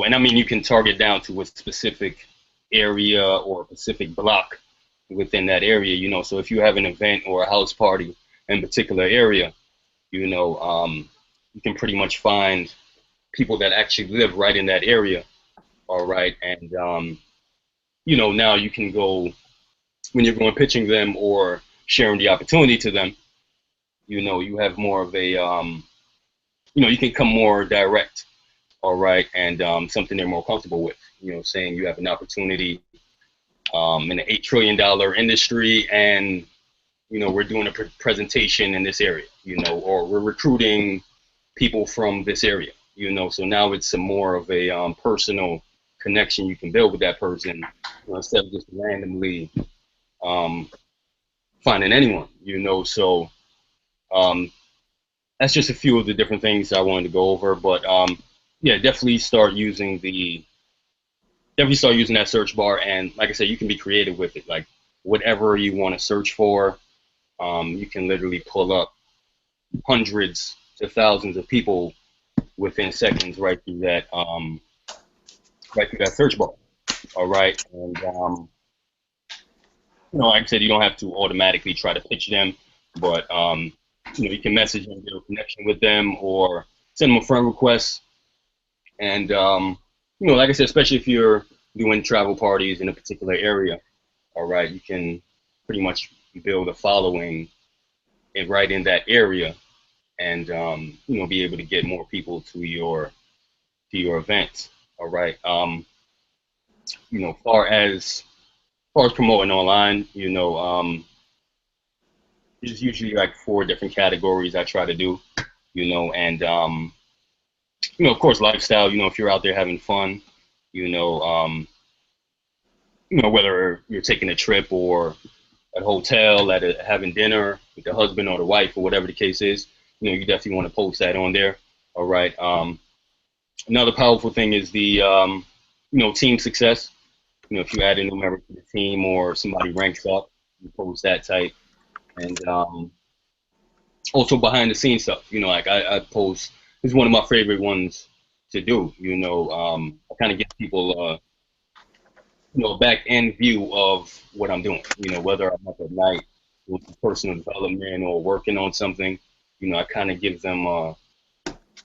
and I mean you can target down to a specific area or a specific block within that area. So if you have an event or a house party in a particular area, you can pretty much find people that actually live right in that area. All right, and now you can go when you're going pitching them or sharing the opportunity to them. You have more of a you can come more direct. All right, and something they're more comfortable with. Saying you have an opportunity in an $8 trillion industry, and we're doing a presentation in this area. Or we're recruiting people from this area. So now it's some more of a personal connection you can build with that person, instead of just randomly finding anyone. So that's just a few of the different things I wanted to go over. But yeah, definitely start using that search bar, and like I said, you can be creative with it. Like whatever you want to search for, you can literally pull up hundreds to thousands of people within seconds right through that search bar. All right, and like I said, you don't have to automatically try to pitch them, but you can message them, get a connection with them, or send them a friend request. And like I said, especially if you're doing travel parties in a particular area, all right, you can pretty much build a following right in that area, and be able to get more people to your events. All right. Far as promoting online, there's usually like 4 different categories I try to do, and of course, lifestyle. If you're out there having fun, whether you're taking a trip or at a hotel, having dinner with the husband or the wife or whatever the case is, you definitely want to post that on there. All right. Another powerful thing is the team success. If you add a new member to the team or somebody ranks up, you post that type. And also behind the scenes stuff. Like I post. It's one of my favorite ones to do. I kind of get people a back end view of what I'm doing. Whether I'm up at night with personal development or working on something, I kind of give them a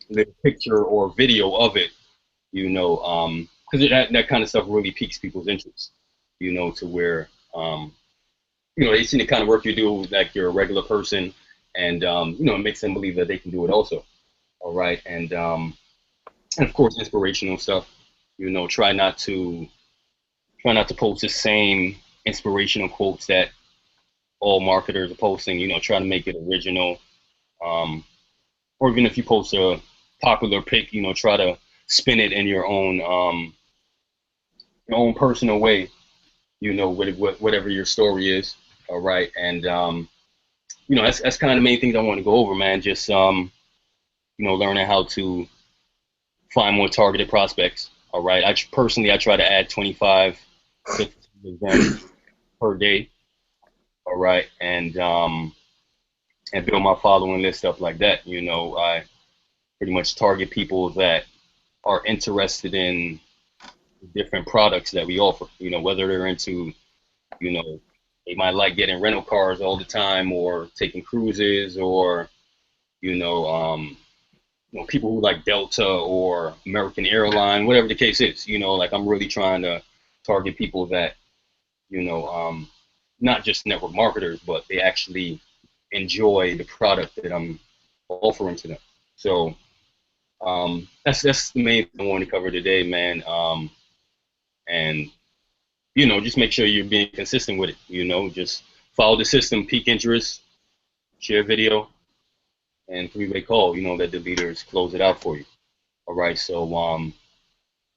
little picture or video of it. Because that kind of stuff really piques people's interest. To where they see the kind of work you do like you're a regular person, and it makes them believe that they can do it also. All right, and of course inspirational stuff. Try not to post the same inspirational quotes that all marketers are posting. Try to make it original. or even if you post a popular pic, try to spin it in your own personal way, whatever your story is. All right, and that's kind of the main things I want to go over, man. Just learning how to find more targeted prospects. All right, personally I try to add 25 to events per day. All right, and build my following list, stuff like that. I pretty much target people that are interested in different products that we offer. Whether they're into, they might like getting rental cars all the time, or taking cruises, or people who like Delta or American Airline, whatever the case is. Like I'm really trying to target people that, not just network marketers, but they actually enjoy the product that I'm offering to them. So that's the main thing I want to cover today, man. And just make sure you're being consistent with it. Just follow the system, peak interest, share video, and three-way call. Let the leaders close it out for you. All right, so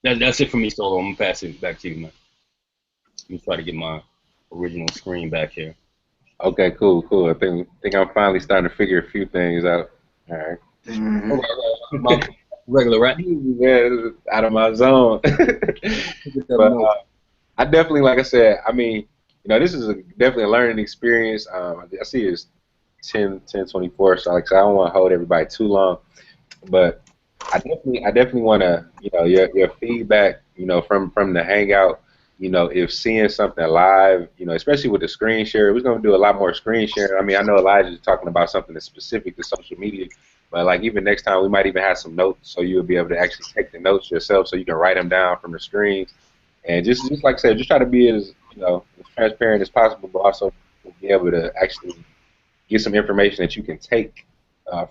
that's it for me, Solo. I'm gonna pass it back to you, man. Let me try to get my original screen back here. Okay, cool. I think I'm finally starting to figure a few things out. All right. My regular, right? Yeah, out of my zone. But I definitely, like I said, I mean, this is definitely a learning experience. I see it's 10:24, so like I said, I don't want to hold everybody too long, but I definitely want to, your feedback, from the Hangout, if seeing something live, especially with the screen share, we're going to do a lot more screen share. I mean, I know Elijah's talking about something that's specific to social media, but like even next time we might even have some notes, so you'll be able to actually take the notes yourself, so you can write them down from the screen, and just like I said, just try to be as as transparent as possible, but also be able to actually get some information that you can take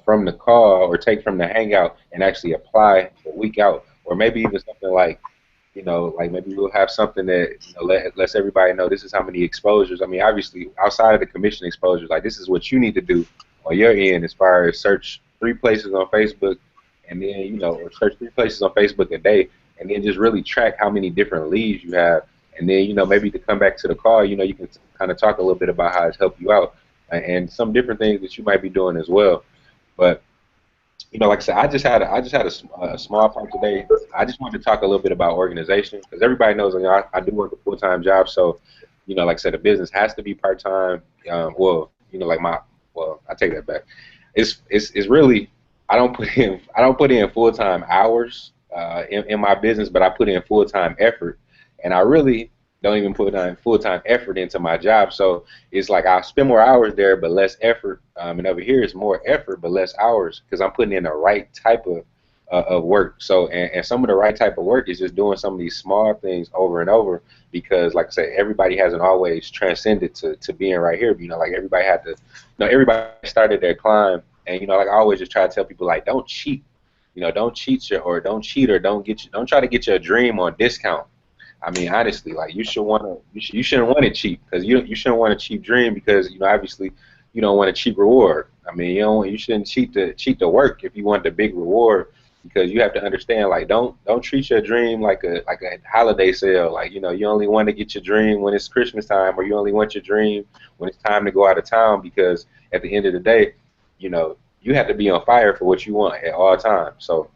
from the call or take from the Hangout and actually apply a week out, or maybe even something like, like maybe we'll have something that lets everybody know this is how many exposures. I mean, obviously outside of the commission exposures, like this is what you need to do on your end as far as search 3 places on Facebook, and then or search 3 places on Facebook a day, and then just really track how many different leads you have, and then maybe to come back to the call, you can kind of talk a little bit about how it's helped you out and some different things that you might be doing as well. But like I said, I just had a small part today. I just wanted to talk a little bit about organization, because everybody knows I do work a full-time job. So, like I said, the business has to be part-time. I take that back. It's really I don't put in full-time hours in my business, but I put in full-time effort, and I really don't even put in full-time effort into my job. So it's like I spend more hours there but less effort, and over here it's more effort but less hours, because I'm putting in the right type of work. So and some of the right type of work is just doing some of these small things over and over, because like I said, everybody hasn't always transcended to being right here. Like everybody had to, everybody started their climb, and like I always just try to tell people, like, don't cheat. Don't cheat or don't try to get your dream on discount. I mean, honestly, like you shouldn't want it cheap, because you shouldn't want a cheap dream, because obviously you don't want a cheap reward. I mean, you shouldn't cheat the work if you want the big reward, because you have to understand, like, don't treat your dream like a holiday sale. Like, you only want to get your dream when it's Christmas time, or you only want your dream when it's time to go out of town, because at the end of the day, you have to be on fire for what you want at all times. So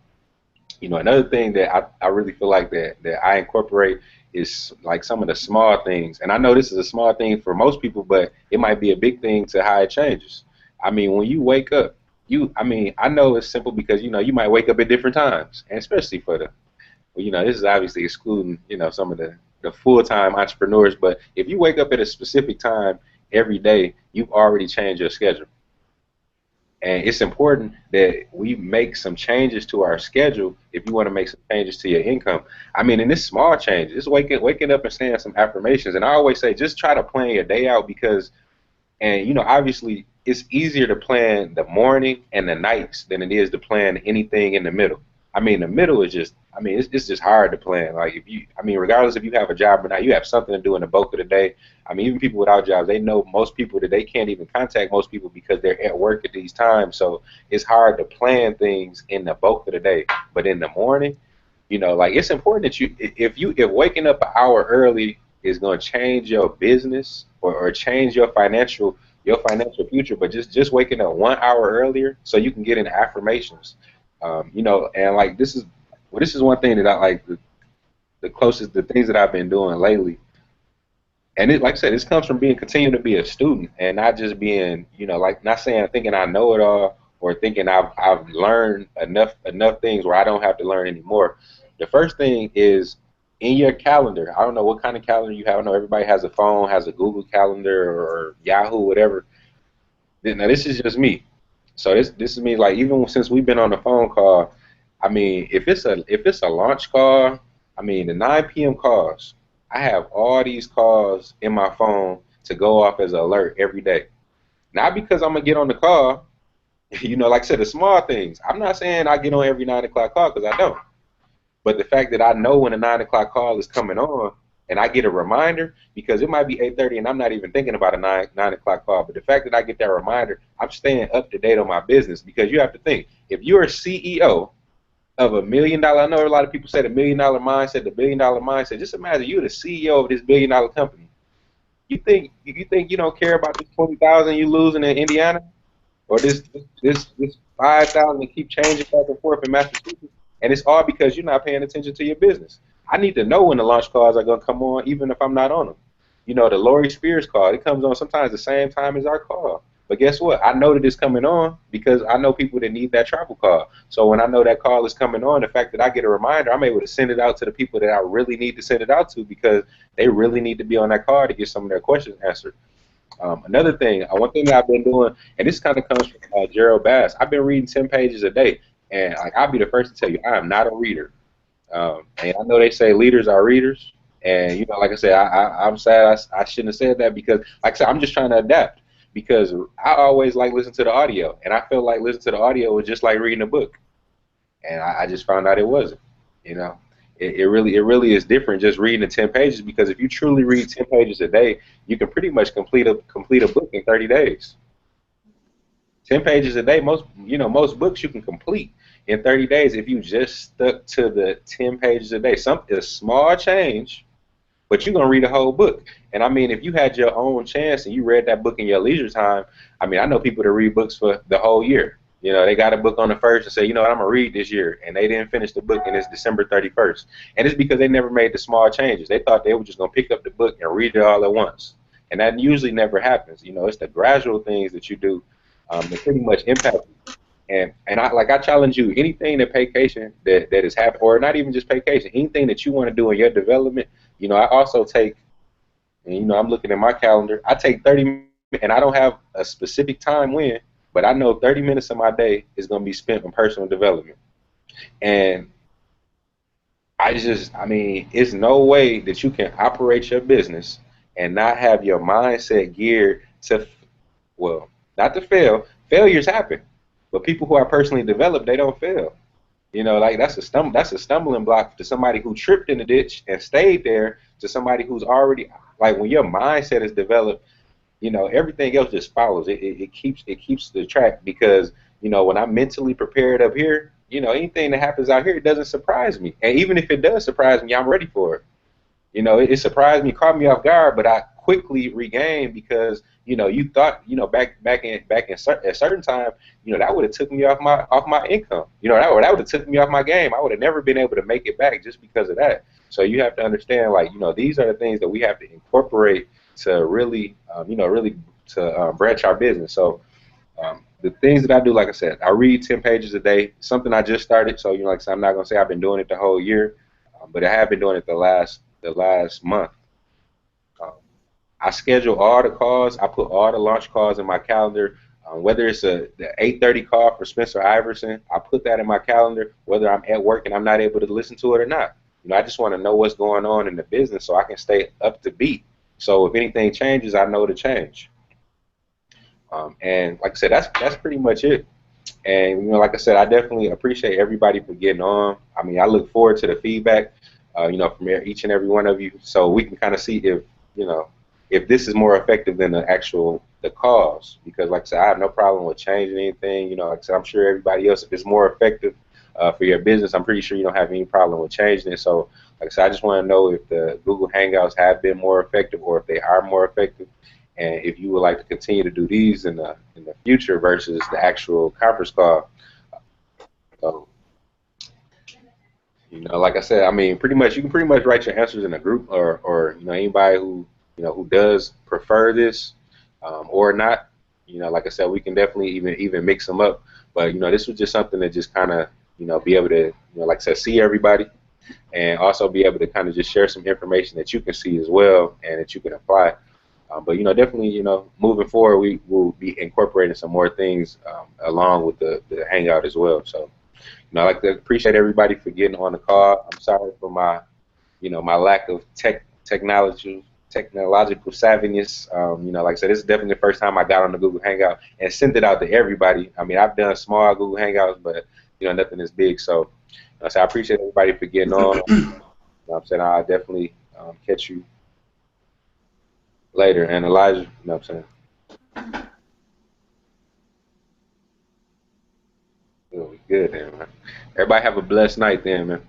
another thing that I really feel like that I incorporate is like some of the small things. And I know this is a small thing for most people, but it might be a big thing to how it changes. I mean, when you wake up, I know it's simple, because you might wake up at different times, and especially for this is obviously excluding some of the full-time entrepreneurs, but if you wake up at a specific time every day, you've already changed your schedule. And it's important that we make some changes to our schedule if you want to make some changes to your income. I mean, and this small change, just waking up and saying some affirmations. And I always say, just try to plan your day out, because, and obviously it's easier to plan the morning and the nights than it is to plan anything in the middle. I mean, the middle is just, I mean, it's just hard to plan. Like if you, I mean, regardless if you have a job or not, you have something to do in the bulk of the day. I mean, even people without jobs, they know most people that they can't even contact most people because they're at work at these times. So it's hard to plan things in the bulk of the day. But in the morning, you know, like it's important that if waking up an hour early is going to change your business or change your financial future, but just waking up 1 hour earlier so you can get into affirmations. You know, and like this is one thing that I like the things that I've been doing lately. And it, like I said, this comes from being continuing to be a student and not just being, you know, like not saying thinking I know it all or thinking I've learned enough things where I don't have to learn anymore. The first thing is in your calendar. I don't know what kind of calendar you have. I know everybody has a phone, has a Google Calendar or Yahoo, whatever. Now this is just me. So this is me. Like even since we've been on the phone call, I mean, if it's a launch call, I mean the 9 p.m. calls, I have all these calls in my phone to go off as an alert every day. Not because I'm gonna get on the call, you know, like I said, the small things. I'm not saying I get on every 9 o'clock call because I don't. But the fact that I know when a 9 o'clock call is coming on, and I get a reminder because it might be 8:30 and I'm not even thinking about a nine o'clock call. But the fact that I get that reminder, I'm staying up to date on my business because you have to think if you're a CEO of $1 million, I know a lot of people say the $1 million mindset, the $1 billion mindset. Just imagine you're the CEO of this $1 billion company. You think you don't care about this 20,000 you losing in Indiana? Or this 5,000 keep changing back and forth in Massachusetts, and it's all because you're not paying attention to your business. I need to know when the launch calls are gonna come on, even if I'm not on them. You know, the Lori Spears call, it comes on sometimes the same time as our call. But guess what? I know that it's coming on because I know people that need that travel call. So when I know that call is coming on, the fact that I get a reminder, I'm able to send it out to the people that I really need to send it out to because they really need to be on that call to get some of their questions answered. Another thing, one thing that I've been doing, and this kind of comes from Gerald Bass. I've been reading 10 pages a day, and like I'll be the first to tell you, I am not a reader. And I know they say leaders are readers, and you know, like I said, I'm sad I shouldn't have said that because, like I said, I'm just trying to adapt because I always like listening to the audio, and I feel like listening to the audio was just like reading a book, and I just found out it wasn't. You know, it really is different just reading the 10 pages because if you truly read 10 pages a day, you can pretty much complete a book in 30 days. 10 pages a day, most books you can complete in 30 days if you just stuck to the 10 pages a day. Something a small change, but you're gonna read a whole book. And I mean, if you had your own chance and you read that book in your leisure time, I mean, I know people that read books for the whole year. You know, they got a book on the first and say, you know what, I'm gonna read this year, and they didn't finish the book, and it's December 31st. And it's because they never made the small changes. They thought they were just gonna pick up the book and read it all at once, and that usually never happens. You know, it's the gradual things that you do that pretty much impact you. And I challenge you, anything that vacation that is happening, or not even just vacation, anything that you want to do in your development. You know, I also take, and you know, I'm looking at my calendar. I take 30 minutes, and I don't have a specific time when, but I know 30 minutes of my day is going to be spent on personal development. And I mean, it's no way that you can operate your business and not have your mindset geared to, well, not to fail. Failures happen, but people who are personally developed, they don't fail. You know, like that's a stumbling block to somebody who tripped in the ditch and stayed there to somebody who's already, like, when your mindset is developed, you know, everything else just follows. It keeps the track because, you know, when I'm mentally prepared up here, you know, anything that happens out here, it doesn't surprise me. And even if it does surprise me, I'm ready for it. You know, it surprised me, caught me off guard, but I quickly regained because, you know, you thought, you know, back at certain time, you know, that would have took me off my income. You know, that would have took me off my game. I would have never been able to make it back just because of that. So you have to understand, like, you know, these are the things that we have to incorporate to really, branch our business. So the things that I do, like I said, I read 10 pages a day. Something I just started. So, you know, like I said, I'm not gonna say I've been doing it the whole year, but I have been doing it the last month. Um, I schedule all the calls. I put all the launch calls in my calendar. Whether it's the 8:30 call for Spencer Iverson, I put that in my calendar. Whether I'm at work and I'm not able to listen to it or not, you know, I just want to know what's going on in the business so I can stay up to beat. So if anything changes, I know to change. And like I said, that's pretty much it. And like I said, I definitely appreciate everybody for getting on. I mean, I look forward to the feedback, from each and every one of you, so we can kind of see if if this is more effective than the cause. Because like I said, I have no problem with changing anything. Like I said, I'm sure everybody else, if it's more effective for your business, I'm pretty sure you don't have any problem with changing it. So like I said, I just want to know if the Google Hangouts have been more effective or if they are more effective, and if you would like to continue to do these in the future versus the actual conference call. So, like I said, I mean, pretty much you can pretty much write your answers in a group, or anybody who who does prefer this, or not. Like I said, we can definitely even mix them up. But this was just something to just kind of be able to like I said, see everybody, and also be able to kind of just share some information that you can see as well and that you can apply. But definitely, moving forward, we will be incorporating some more things along with the Hangout as well. So, I'd like to appreciate everybody for getting on the call. I'm sorry for my, my lack of technological savviness. Like I said, this is definitely the first time I got on the Google Hangout and sent it out to everybody. I mean, I've done small Google Hangouts, but nothing is big. So, I appreciate everybody for getting on. I'm saying I'll definitely catch you later. And Elijah, I'm saying. Good then, man. Everybody have a blessed night then, man.